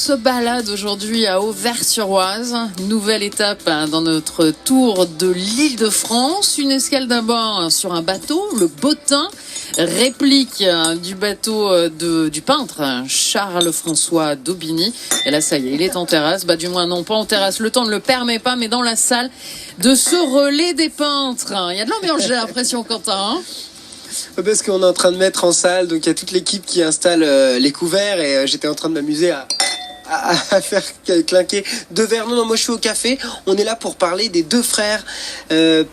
se balade aujourd'hui à Auvers-sur-Oise. Nouvelle étape dans notre tour de l'Île-de-France. Une escale d'abord sur un bateau, le Bottin, réplique du bateau du peintre Charles-François d'Aubigny. Et là, ça y est, il est en terrasse. Du moins, non, pas en terrasse. Le temps ne le permet pas, mais dans la salle de ce relais des peintres. Il y a de l'ambiance, j'ai l'impression, Quentin. Parce qu'on est en train de mettre en salle, donc il y a toute l'équipe qui installe les couverts et j'étais en train de m'amuser à faire clinquer 2 verres. Non, moi je suis au café. On est là pour parler des 2 frères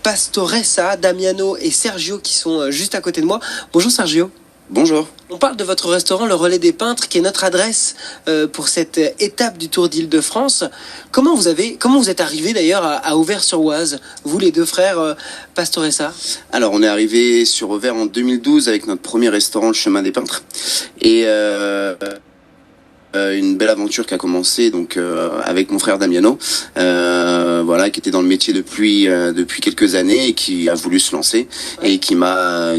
Pastoressa, Damiano et Sergio qui sont juste à côté de moi. Bonjour Sergio. Bonjour. On parle de votre restaurant, le Relais des Peintres, qui est notre adresse pour cette étape du Tour d'Île-de-France. Comment vous êtes arrivé d'ailleurs à Auvers-sur-Oise, vous les 2 frères Pastoressa? Alors on est arrivé sur Auvers en 2012 avec notre premier restaurant, le Chemin des Peintres. Et une belle aventure qui a commencé donc avec mon frère Damiano, qui était dans le métier depuis quelques années et qui a voulu se lancer et qui m'a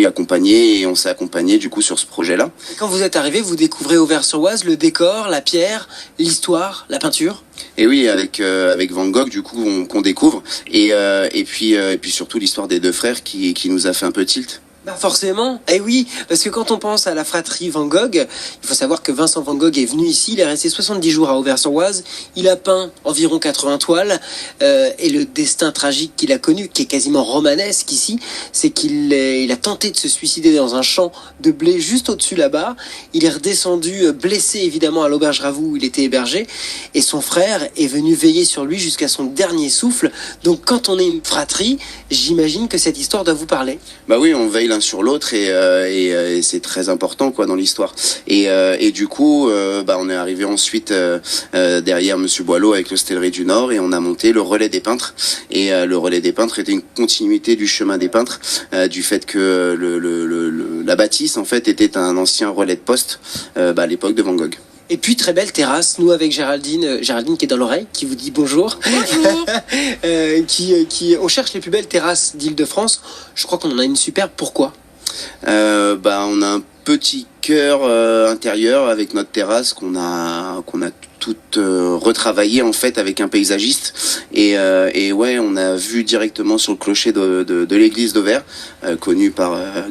accompagné, et on s'est accompagné du coup sur ce projet-là. Et quand vous êtes arrivé, vous découvrez Auvers-sur-Oise, le décor, la pierre, l'histoire, la peinture. Et oui, avec Van Gogh du coup qu'on découvre et puis surtout l'histoire des 2 frères qui nous a fait un peu tilt. Forcément, et oui, parce que quand on pense à la fratrie Van Gogh, il faut savoir que Vincent Van Gogh est venu ici, il est resté 70 jours à Auvers-sur-Oise, il a peint environ 80 toiles, et le destin tragique qu'il a connu, qui est quasiment romanesque ici, c'est qu'il a tenté de se suicider dans un champ de blé juste au-dessus là-bas. Il est redescendu blessé évidemment à l'auberge Ravoux où il était hébergé, et son frère est venu veiller sur lui jusqu'à son dernier souffle. Donc quand on est une fratrie, j'imagine que cette histoire doit vous parler. Bah oui, on veille l'un sur l'autre et c'est très important dans l'histoire. Et du coup, on est arrivé ensuite derrière Monsieur Boileau avec l'Hostellerie du Nord et on a monté le Relais des Peintres. Et le Relais des Peintres était une continuité du Chemin des Peintres, du fait que la bâtisse en fait était un ancien relais de poste à l'époque de Van Gogh. Et puis très belle terrasse, nous avec Géraldine qui est dans l'oreille, qui vous dit bonjour. Bonjour. On cherche les plus belles terrasses d'Île-de-France. Je crois qu'on en a une superbe. Pourquoi ? On a un petit cœur intérieur avec notre terrasse qu'on a toute retravaillée en fait avec un paysagiste et on a vu directement sur le clocher de l'église d'Auvers, connue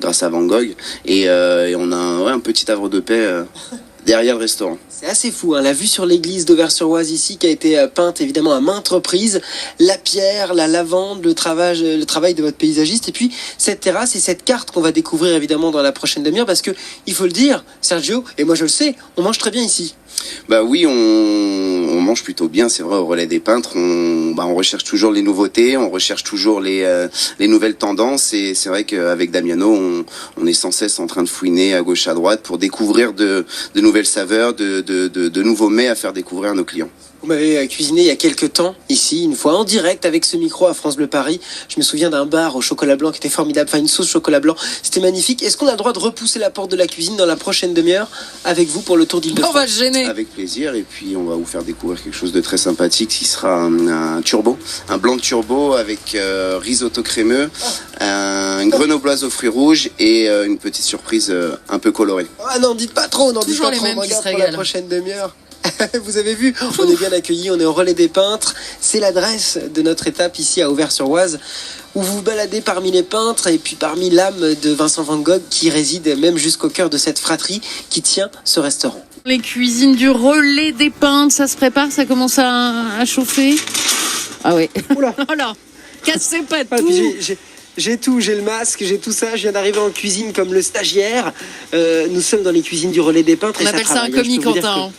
grâce à Van Gogh et on a un petit havre de paix derrière le restaurant. C'est assez fou, la vue sur l'église d'Auvers-sur-Oise ici, qui a été peinte évidemment à maintes reprises, la pierre, la lavande, le travail de votre paysagiste, et puis cette terrasse et cette carte qu'on va découvrir évidemment dans la prochaine demi-heure, parce que, il faut le dire, Sergio, et moi je le sais, on mange très bien ici. Oui, on mange plutôt bien, c'est vrai, au Relais des Peintres. On recherche toujours les nouveautés, on recherche toujours les nouvelles tendances. Et c'est vrai qu'avec Damiano, on est sans cesse en train de fouiner à gauche à droite pour découvrir de nouvelles saveurs, de nouveaux mets à faire découvrir à nos clients. Vous m'avez cuisiné il y a quelques temps, ici, une fois, en direct, avec ce micro à France Bleu Paris. Je me souviens d'un bar au chocolat blanc qui était formidable, une sauce chocolat blanc. C'était magnifique. Est-ce qu'on a le droit de repousser la porte de la cuisine dans la prochaine demi-heure avec vous pour le Tour d'Île-de-France ? On va se gêner. Avec plaisir. Et puis, on va vous faire découvrir quelque chose de très sympathique qui sera un turbo, un blanc de turbo avec risotto crémeux, une grenobloise aux fruits rouges et une petite surprise un peu colorée. Ah non, dites pas trop, Toujours les mêmes qui se régalent. Pour la prochaine demi-heure. Vous avez vu, on est bien accueillis, on est au Relais des Peintres. C'est l'adresse de notre étape ici à Auvers-sur-Oise, où vous vous baladez parmi les peintres et puis parmi l'âme de Vincent Van Gogh qui réside même jusqu'au cœur de cette fratrie qui tient ce restaurant. Les cuisines du Relais des Peintres, ça se prépare, ça commence à chauffer. Ah oui. Oula. Voilà. Cassez pas tout. J'ai tout, j'ai le masque, j'ai tout ça. Je viens d'arriver en cuisine comme le stagiaire. Nous sommes dans les cuisines du Relais des Peintres. On appelle ça un comique, Quentin.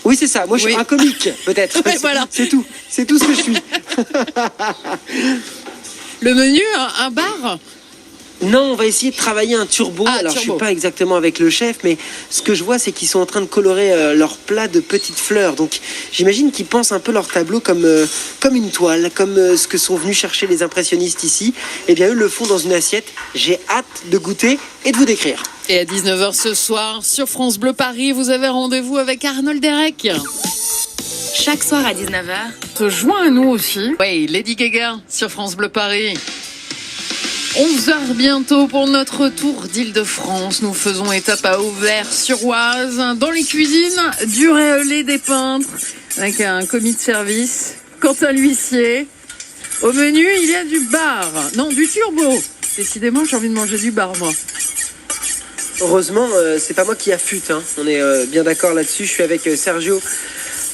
Oui, c'est ça. Moi, je suis un comique, peut-être. Ouais, voilà. C'est tout. C'est tout ce que je suis. Le menu, un bar ? Non, on va essayer de travailler un turbo. Alors, je suis pas exactement avec le chef, mais ce que je vois, c'est qu'ils sont en train de colorer leur plat de petites fleurs. Donc, j'imagine qu'ils pensent un peu leur tableau comme une toile, comme ce que sont venus chercher les impressionnistes ici. Eh bien, eux le font dans une assiette. J'ai hâte de goûter et de vous décrire. Et à 19h ce soir, sur France Bleu Paris, vous avez rendez-vous avec Arnold Derek. Chaque soir à 19h. Se joint à nous aussi. Oui, Lady Gaga sur France Bleu Paris. 11h bientôt pour notre tour d'Île-de-France. Nous faisons étape à Auvers-sur-Oise, dans les cuisines du relais des peintres, avec un commis de service, Quentin l'huissier. Au menu, il y a du bar, non, du turbo. Décidément, j'ai envie de manger du bar, moi. Heureusement, c'est pas moi qui affûte, hein. On est bien d'accord là-dessus. Je suis avec Sergio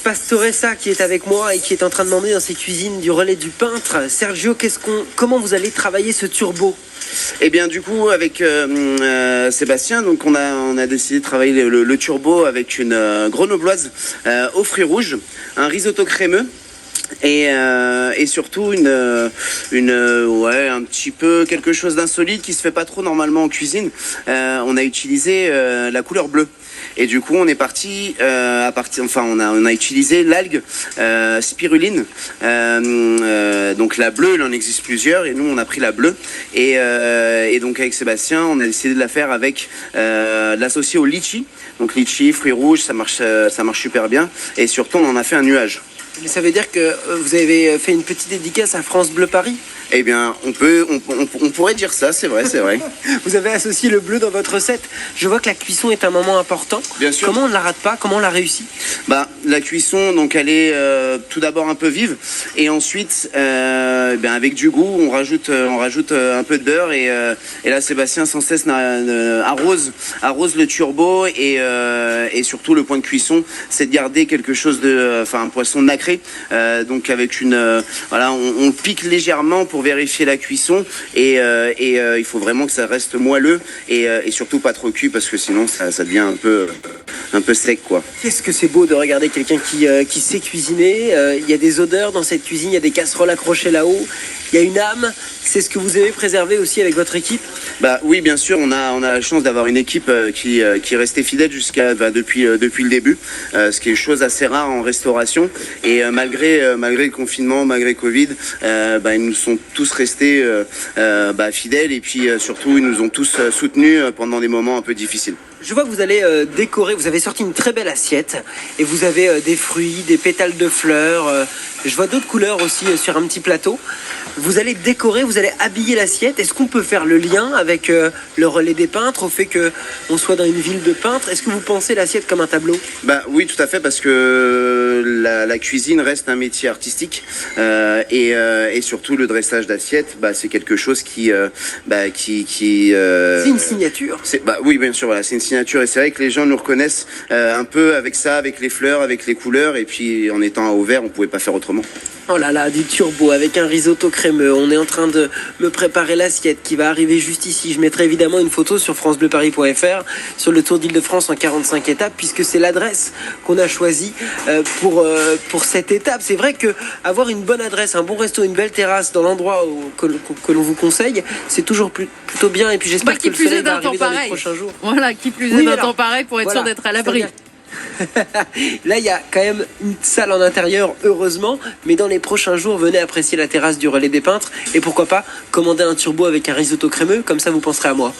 Pastoressa qui est avec moi et qui est en train de m'emmener dans ses cuisines du relais du peintre. Sergio, comment vous allez travailler ce turbo? Eh bien, du coup, avec Sébastien, donc on a décidé de travailler le turbo avec une grenobloise aux fruits rouges, un risotto crémeux. Et surtout un petit peu quelque chose d'insolite qui se fait pas trop normalement en cuisine. On a utilisé la couleur bleue. Et du coup, on est parti on a utilisé l'algue spiruline. Donc la bleue, il en existe plusieurs, et nous on a pris la bleue. Et donc avec Sébastien, on a décidé de la faire avec l'associer au litchi. Donc litchi, fruits rouges, ça marche super bien. Et surtout, on en a fait un nuage. Mais ça veut dire que vous avez fait une petite dédicace à France Bleu Paris? Eh bien, on pourrait dire ça, c'est vrai. Vous avez associé le bleu dans votre recette. Je vois que la cuisson est un moment important. Bien sûr. Comment on ne la rate pas? Comment on la réussit? La cuisson, donc elle est tout d'abord un peu vive, et ensuite, avec du goût, on rajoute un peu de beurre, et là, Sébastien sans cesse arrose le turbo, et surtout le point de cuisson, c'est de garder quelque chose un poisson nacré, donc avec on pique légèrement pour vérifier la cuisson, et il faut vraiment que ça reste moelleux, et surtout pas trop cuit, parce que sinon ça devient un peu sec, quoi. Qu'est-ce que c'est beau de regarder quelqu'un qui sait cuisiner. Il y a des odeurs dans cette cuisine, il y a des casseroles accrochées là-haut, il y a une âme. C'est ce que vous avez préservé aussi avec votre équipe? Oui, bien sûr, on a la chance d'avoir une équipe qui est restée fidèle depuis le début, ce qui est une chose assez rare en restauration, et malgré le confinement, malgré Covid, ils nous sont tous restés fidèles, et puis surtout ils nous ont tous soutenus pendant des moments un peu difficiles. Je vois que vous allez décorer, vous avez sorti une très belle assiette, et vous avez des fruits, des pétales de fleurs, je vois d'autres couleurs aussi sur un petit plateau. Vous allez décorer, vous allez habiller l'assiette. Est-ce qu'on peut faire le lien avec le relais des peintres, au fait qu'on soit dans une ville de peintres? Est-ce que vous pensez l'assiette comme un tableau? Oui, tout à fait, parce que la cuisine reste un métier artistique, et surtout le dressage d'assiette, c'est quelque chose qui c'est une signature. Oui, bien sûr, voilà, c'est une signature, et c'est vrai que les gens nous reconnaissent un peu avec ça, avec les fleurs, avec les couleurs, et puis en étant à Auvers, on pouvait pas faire autrement. Oh là là, du turbo avec un risotto crémeux. On est en train de me préparer l'assiette qui va arriver juste ici. Je mettrai évidemment une photo sur francebleuparis.fr sur le Tour d'Île-de-France en 45 étapes, puisque c'est l'adresse qu'on a choisie pour cette étape. C'est vrai que avoir une bonne adresse, un bon resto, une belle terrasse dans l'endroit que l'on vous conseille, c'est toujours plutôt bien. Et puis j'espère que le soleil va arriver dans les prochains jours. Voilà, qui plus est d'un temps pareil pour être sûr d'être à l'abri. Là, il y a quand même une salle en intérieur, heureusement, mais dans les prochains jours, venez apprécier la terrasse du relais des peintres, et pourquoi pas commander un turbo avec un risotto crémeux, comme ça vous penserez à moi.